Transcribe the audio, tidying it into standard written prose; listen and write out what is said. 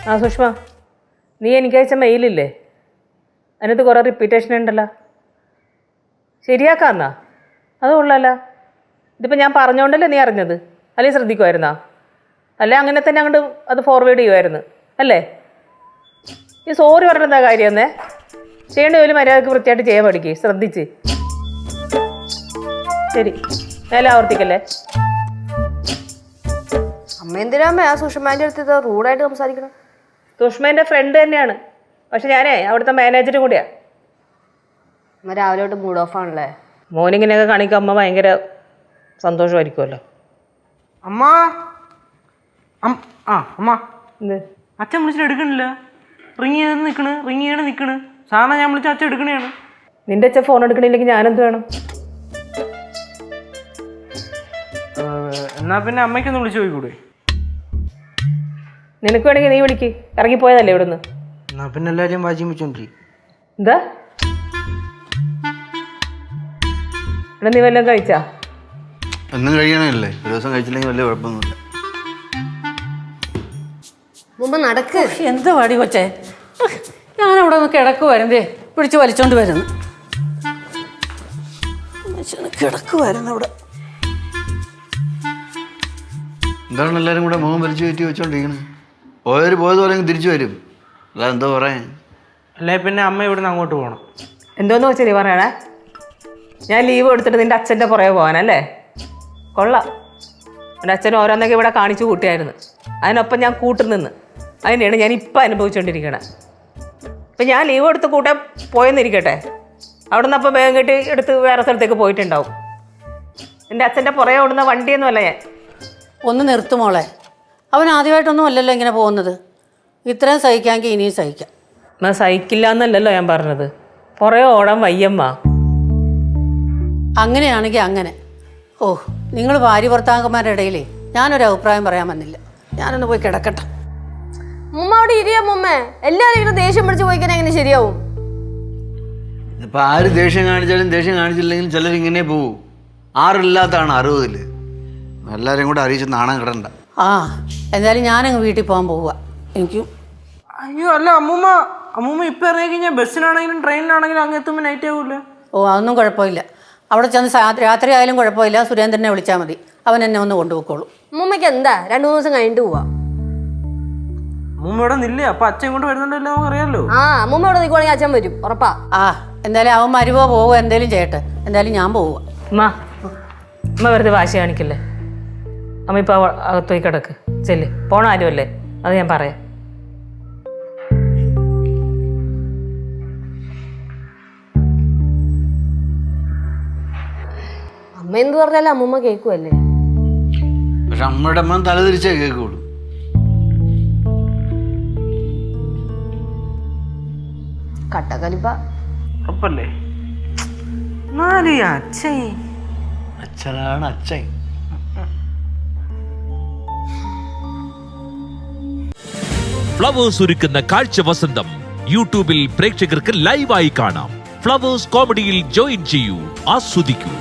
ആ സുഷ്മ, നീ എനിക്ക് അയച്ച മെയിലില്ലേ, അതിനകത്ത് കുറേ റിപ്പീറ്റേഷൻ ഉണ്ടല്ലോ. ശരിയാക്കാന്നാ? അത് കൊള്ളാല്ല. ഇതിപ്പോൾ ഞാൻ പറഞ്ഞോണ്ടല്ലേ നീ അറിഞ്ഞത്, അല്ലെങ്കിൽ ശ്രദ്ധിക്കുമായിരുന്നാ? അല്ലേ അങ്ങനെ തന്നെ അങ്ങോട്ട് അത് ഫോർവേഡ് ചെയ്യുമായിരുന്നു അല്ലേ? ഈ സോറി പറഞ്ഞ എന്താ കാര്യം എന്നേ? ചെയ്യേണ്ട ജോലി മര്യാദക്ക് വൃത്തിയായിട്ട് ചെയ്യാൻ പഠിക്കുക, ശ്രദ്ധിച്ച്. ശരി, മേലെ ആവർത്തിക്കല്ലേ. അമ്മ എന്തിനാ ആ സുഷമാൻ്റെ അടുത്ത് റൂഡായിട്ട് സംസാരിക്കണം? സുഷ്മേൻ്റെ ഫ്രണ്ട് തന്നെയാണ്, പക്ഷെ ഞാനേ അവിടുത്തെ മാനേജറും കൂടിയാണ്. അമ്മ രാവിലെ തൊട്ട് മൂഡ് ഓഫ് ആണല്ലേ? മോനിങ്ങനെയൊക്കെ കാണിക്കുക അമ്മ ഭയങ്കര സന്തോഷമായിരിക്കുമല്ലോ. അമ്മ അമ്മ എന്ത് അച്ഛൻ വിളിച്ചിട്ട് എടുക്കണില്ല. റിങ് ചെയ്ത് നിൽക്കണ്. സാറിനെ ഞാൻ വിളിച്ച അച്ഛൻ എടുക്കണേയാണ്. നിന്റെ അച്ഛൻ ഫോൺ എടുക്കണില്ലെങ്കിൽ ഞാനെന്ത് വേണം? എന്നാ പിന്നെ അമ്മയ്ക്കൊന്ന് വിളിച്ചു പോയിക്കൂടെ? നിനക്ക് വേണമെങ്കിൽ നീ വിളിക്ക്, ഇറങ്ങിപ്പോയതല്ലേ ഇവിടുന്ന്. എന്നാ പിന്നെ എല്ലാവരെയും വാശിയും വെച്ചോണ്ടി. എന്താ ഇവിടെ നീ വല്ലതും കഴിച്ചാ? ഒന്നും കഴിയണമല്ലേ, ഒരു ദിവസം കഴിച്ചില്ലെങ്കിൽ വലിയ കുഴപ്പമൊന്നുമില്ല. മുമ്പ് നടക്ക്. എന്ത് പാടി കൊച്ചേ, ഞാനവിടെ ഒന്ന് കിടക്കുവായിരുന്നേ, പിടിച്ച് വലിച്ചോണ്ട് വരുന്നു. കിടക്കുവായിരുന്നു അവിടെ. എന്താണ് എല്ലാവരും കൂടെ മുഖം വലിച്ചു കയറ്റി വെച്ചോണ്ടിരിക്കണേ? പോയതുപോലെ തിരിച്ചു വരും, അല്ലാതെ എന്തോ പറയാൻ. അല്ലേ പിന്നെ അമ്മ ഇവിടുന്ന് അങ്ങോട്ട് പോകണം. എന്തോന്ന് വെച്ചാൽ നീ പറയണേ? ഞാൻ ലീവ് എടുത്തിട്ട് നിന്റെ അച്ഛൻ്റെ പുറകെ പോകാനല്ലേ? കൊള്ളാം. എൻ്റെ അച്ഛൻ ഓരോന്നൊക്കെ ഇവിടെ കാണിച്ചു കൂട്ടിയായിരുന്നു, അതിനൊപ്പം ഞാൻ കൂട്ടുനിന്ന്. അതിനെയാണ് ഞാൻ ഇപ്പം അനുഭവിച്ചുകൊണ്ടിരിക്കണേ. ഇപ്പം ഞാൻ ലീവ് എടുത്ത് കൂട്ടാൻ പോയെന്നിരിക്കട്ടെ, അവിടെ നിന്ന് അപ്പം വേഗം കെട്ടി എടുത്ത് വേറെ സ്ഥലത്തേക്ക് പോയിട്ടുണ്ടാവും. എൻ്റെ അച്ഛൻ്റെ പുറകെ ഓടുന്ന വണ്ടിയൊന്നുമല്ല ഞാൻ. ഒന്ന് നിർത്തുമോളെ, അവൻ ആദ്യമായിട്ടൊന്നും അല്ലല്ലോ ഇങ്ങനെ പോകുന്നത്. ഇത്രയും സഹിക്കാമെങ്കിൽ ഇനിയും സഹിക്കാം. എന്നാൽ സഹിക്കില്ല എന്നല്ലല്ലോ ഞാൻ പറഞ്ഞത്, പുറകെ ഓടാൻ വയ്യമ്മ. അങ്ങനെയാണെങ്കിൽ അങ്ങനെ. ഓ, നിങ്ങൾ ഭാര്യ ഭർത്താക്കന്മാരുടെ ഇടയിലേ ഞാനൊരു അഭിപ്രായം പറയാൻ വന്നില്ല. ഞാനൊന്ന് പോയി കിടക്കട്ടെ. മുമ്മ അവിടെ ഇരിയാ മുമ്മേ. എല്ലാവരും ഇങ്ങനെ ദേഷ്യം പിടിച്ച് പോയിക്കാൻ എങ്ങനെ ശരിയാവും? ഇപ്പം ആര് ദേഷ്യം കാണിച്ചാലും ദേഷ്യം കാണിച്ചില്ലെങ്കിലും ചിലരിങ്ങനെ പോവും. 6 60. എല്ലാവരും കൂടെ അറിയിച്ച് നാണം കിടണ്ട. ആ, എന്തായാലും ഞാനങ്ങ് വീട്ടിൽ പോകാൻ പോവുക. എനിക്ക് അയ്യോ അല്ല അമ്മൂമ്മ ഇപ്പം ഇറങ്ങി കഴിഞ്ഞാൽ ബസ്സിനാണെങ്കിലും ട്രെയിനിലാണെങ്കിലും അങ്ങ് എത്തുമ്പോൾ നൈറ്റ് ആവൂല്ലേ? ഓ, അതൊന്നും കുഴപ്പമില്ല. അവിടെ ചെന്ന് രാത്രി ആയാലും കുഴപ്പമില്ല. സുരേന്ദ്രനെ വിളിച്ചാൽ മതി, അവൻ എന്നെ ഒന്ന് കൊണ്ടുപോയിക്കോളൂ. മുമ്മയ്ക്ക് എന്താ 2-3 ദിവസം കഴിഞ്ഞിട്ട് പോവാ. അമ്മൂമ്മ ഇവിടെ നില്ലേ, അപ്പൊ അച്ഛൻ ഇങ്ങോട്ട് വരുന്നുണ്ടല്ലോ, നമുക്ക് അറിയാലോ. മുമ്മ ഇവിടെ നിൽക്കുവാണെങ്കിൽ അച്ഛൻ വരും, ഉറപ്പാ. എന്തായാലും അവൻ മരുവോ പോവോ എന്തേലും ചെയ്യട്ടെ. എന്തായാലും ഞാൻ പോവുക. അമ്മ വെറുതെ വാശി കാണിക്കല്ലേ. അമ്മ ഇപ്പോൾ അകത്തോയി കിടക്ക്, ചെല്ല്. പോണ ആരുമല്ലേ, അത് ഞാൻ പറയാം. അമ്മ എന്ത് പറഞ്ഞാലും അമ്മൂമ്മ കേൾക്കുമല്ലേ? പക്ഷെ അമ്മയുടെ അമ്മ തലതിരിച്ചേ കേൾക്കുള്ളൂ. കട്ടക്കലിപ്പ ഉറപ്പല്ലേ? അച്ഛനാണ് അച്ഛൻ. ഫ്ലവേഴ്സ് ഒരുക്കുന്ന കാഴ്ച വസന്തം യൂട്യൂബിൽ പ്രേക്ഷകർക്ക് ലൈവായി കാണാം. ഫ്ലവേഴ്സ് കോമഡിയിൽ ജോയിൻ ചെയ്യൂ, ആസ്വദിക്കൂ.